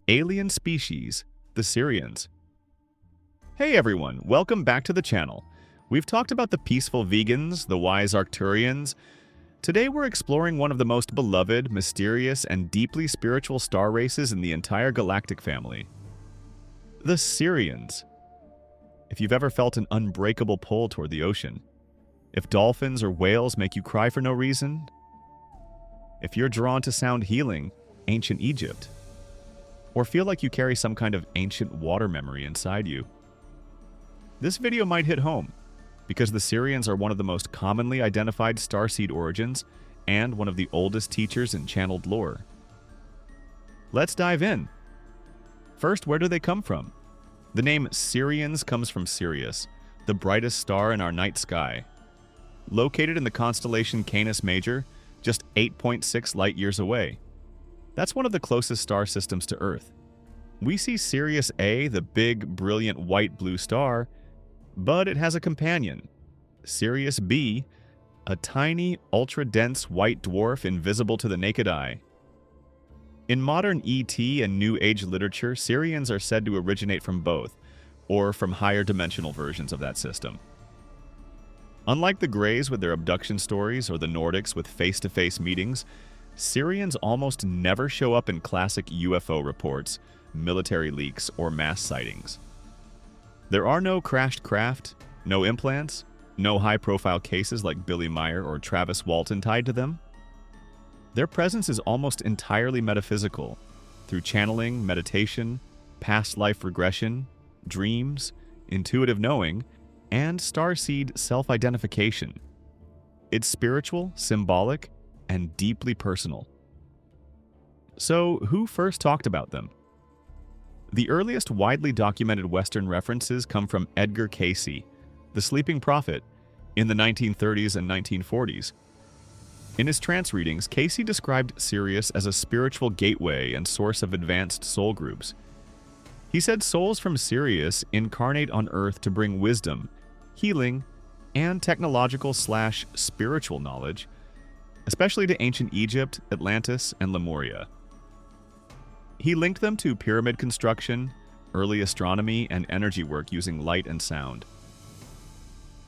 alien species, the Sirians. Hey everyone, welcome back to the channel. We've talked about the peaceful vegans, the wise Arcturians. Today we're exploring one of the most beloved, mysterious, and deeply spiritual star races in the entire galactic family. The Sirians. If you've ever felt an unbreakable pull toward the ocean, if dolphins or whales make you cry for no reason, if you're drawn to sound healing, ancient Egypt, or feel like you carry some kind of ancient water memory inside you, this video might hit home, because the Sirians are one of the most commonly identified starseed origins and one of the oldest teachers in channeled lore. Let's dive in. First, where do they come from? The name Sirians comes from Sirius, the brightest star in our night sky. Located in the constellation Canis Major, just 8.6 light-years away. That's one of the closest star systems to Earth. We see Sirius A, the big, brilliant white-blue star, but it has a companion, Sirius B, a tiny, ultra-dense white dwarf invisible to the naked eye. In modern ET and New Age literature, Sirians are said to originate from both, or from higher dimensional versions of that system. Unlike the Greys with their abduction stories or the Nordics with face-to-face meetings, Sirians almost never show up in classic UFO reports, military leaks, or mass sightings. There are no crashed craft, no implants, no high-profile cases like Billy Meyer or Travis Walton tied to them. Their presence is almost entirely metaphysical, through channeling, meditation, past life regression, dreams, intuitive knowing, and starseed self-identification. It's spiritual, symbolic, and deeply personal. So, who first talked about them? The earliest widely documented Western references come from Edgar Cayce, the Sleeping Prophet, in the 1930s and 1940s. In his trance readings, Cayce described Sirius as a spiritual gateway and source of advanced soul groups. He said souls from Sirius incarnate on Earth to bring wisdom, healing, and technological/spiritual knowledge, especially to ancient Egypt, Atlantis, and Lemuria. He linked them to pyramid construction, early astronomy, and energy work using light and sound.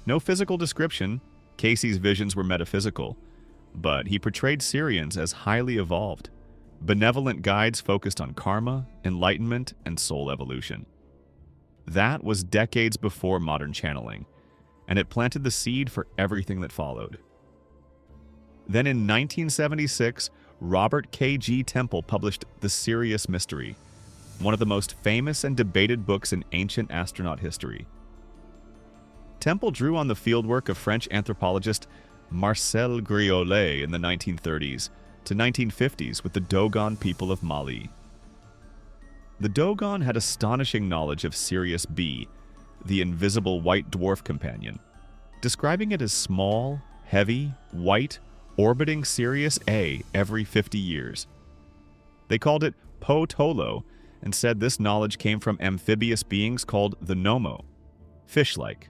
No physical description, Cayce's visions were metaphysical, but he portrayed Sirians as highly evolved, benevolent guides focused on karma, enlightenment, and soul evolution. That was decades before modern channeling, and it planted the seed for everything that followed. Then in 1976, Robert K.G. Temple published The Sirius Mystery, one of the most famous and debated books in ancient astronaut history. Temple drew on the fieldwork of French anthropologist Marcel Griollet in the 1930s to 1950s with the Dogon people of Mali. The Dogon had astonishing knowledge of Sirius B, the invisible white dwarf companion, describing it as small, heavy, white, orbiting Sirius A every 50 years. They called it Po Tolo and said this knowledge came from amphibious beings called the Nomo, fish-like,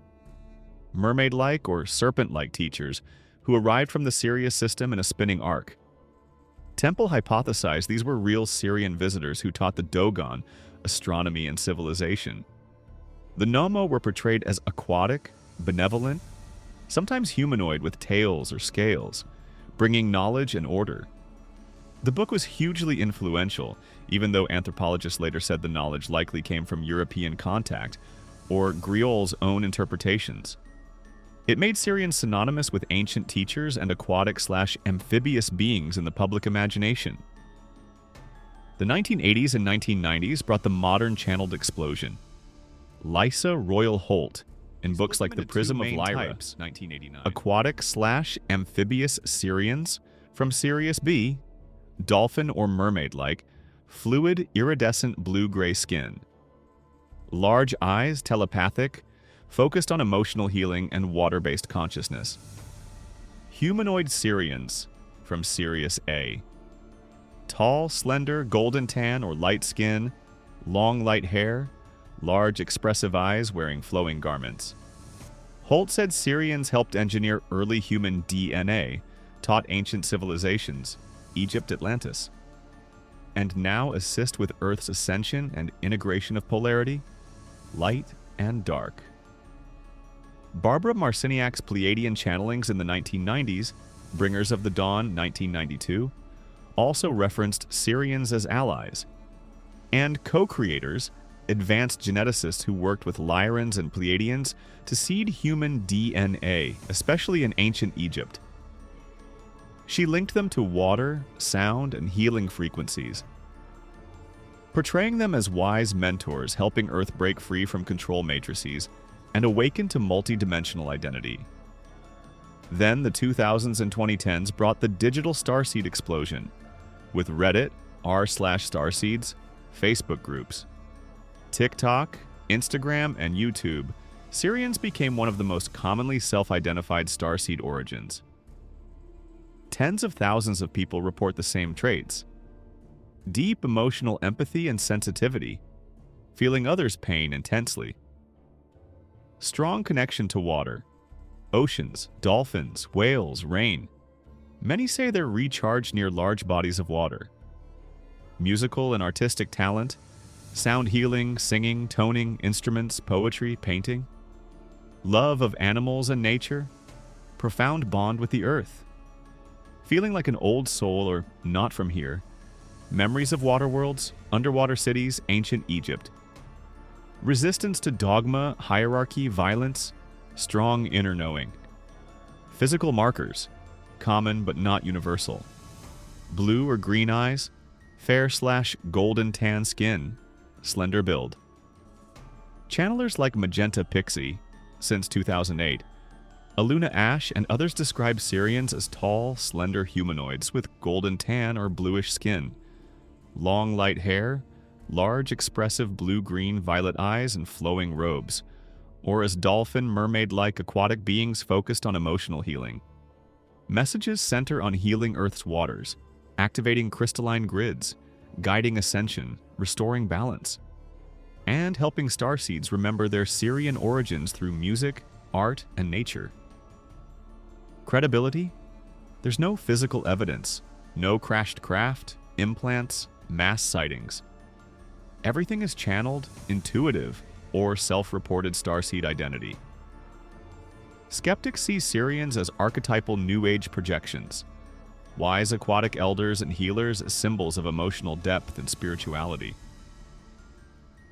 mermaid-like or serpent-like teachers who arrived from the Sirius system in a spinning arc. Temple hypothesized these were real Sirian visitors who taught the Dogon astronomy and civilization. The Nomo were portrayed as aquatic, benevolent, sometimes humanoid with tails or scales, bringing knowledge and order. The book was hugely influential, even though anthropologists later said the knowledge likely came from European contact, or Griol's own interpretations. It made Sirians synonymous with ancient teachers and aquatic/amphibious beings in the public imagination. The 1980s and 1990s brought the modern channeled explosion. Lysa Royal Holt, in books like The Prism of Lyra, 1989. Aquatic/amphibious Sirians from Sirius B, dolphin or mermaid-like, fluid iridescent blue-gray skin. Large eyes, telepathic, focused on emotional healing and water-based consciousness. Humanoid Sirians from Sirius A. Tall, slender, golden tan or light skin, long light hair, large expressive eyes wearing flowing garments. Holt said Sirians helped engineer early human DNA, taught ancient civilizations, Egypt, Atlantis. and now assist with Earth's ascension and integration of polarity, light and dark. Barbara Marciniak's Pleiadian channelings in the 1990s, Bringers of the Dawn 1992, also referenced Sirians as allies, and co-creators, advanced geneticists who worked with Lyrans and Pleiadians to seed human DNA, especially in ancient Egypt. She linked them to water, sound, and healing frequencies, portraying them as wise mentors helping Earth break free from control matrices and awaken to multi-dimensional identity. Then the 2000s and 2010s brought the digital starseed explosion, with Reddit, r/starseeds, Facebook groups, TikTok, Instagram, and YouTube. Sirians became one of the most commonly self-identified starseed origins. Tens of thousands of people report the same traits: deep emotional empathy and sensitivity, feeling others' pain intensely, strong connection to water, oceans, dolphins, whales, rain. Many say they're recharged near large bodies of water. Musical and artistic talent, sound healing, singing, toning, instruments, poetry, painting. Love of animals and nature, profound bond with the earth. Feeling like an old soul or not from here. Memories of water worlds, underwater cities, ancient Egypt. Resistance to dogma, hierarchy, violence, strong inner knowing. Physical markers, common but not universal. Blue or green eyes, fair/golden tan skin, slender build. Channelers like Magenta Pixie, since 2008, Aluna Ash and others describe Sirians as tall, slender humanoids with golden tan or bluish skin, long light hair, large expressive blue-green violet eyes, and flowing robes, or as dolphin, mermaid-like aquatic beings focused on emotional healing. Messages center on healing Earth's waters, activating crystalline grids, guiding ascension, restoring balance, and helping starseeds remember their Sirian origins through music, art, and nature. Credibility? There's no physical evidence, no crashed craft, implants, mass sightings. Everything is channeled, intuitive, or self-reported starseed identity. Skeptics see Sirians as archetypal New Age projections, wise aquatic elders and healers as symbols of emotional depth and spirituality.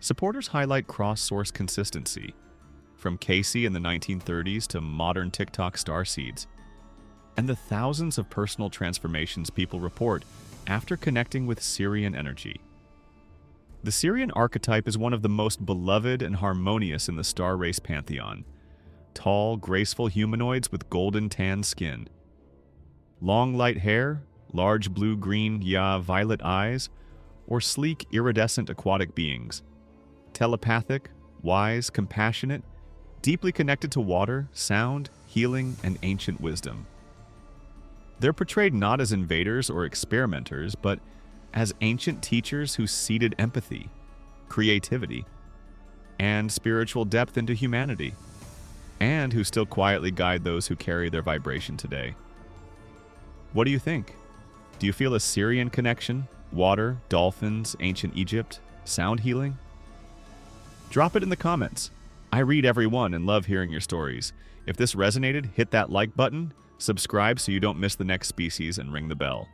Supporters highlight cross-source consistency, from Casey in the 1930s to modern TikTok starseeds, and the thousands of personal transformations people report after connecting with Sirian energy. The Sirian archetype is one of the most beloved and harmonious in the star race pantheon. Tall, graceful humanoids with golden tan skin. Long light hair, large blue-green, violet eyes, or sleek, iridescent aquatic beings. Telepathic, wise, compassionate, deeply connected to water, sound, healing, and ancient wisdom. They're portrayed not as invaders or experimenters, but as ancient teachers who seeded empathy, creativity, and spiritual depth into humanity, and who still quietly guide those who carry their vibration today. What do you think? Do you feel a Sirian connection? Water, dolphins, ancient Egypt, sound healing? Drop it in the comments. I read every one and love hearing your stories. If this resonated, hit that like button, subscribe so you don't miss the next species, and ring the bell.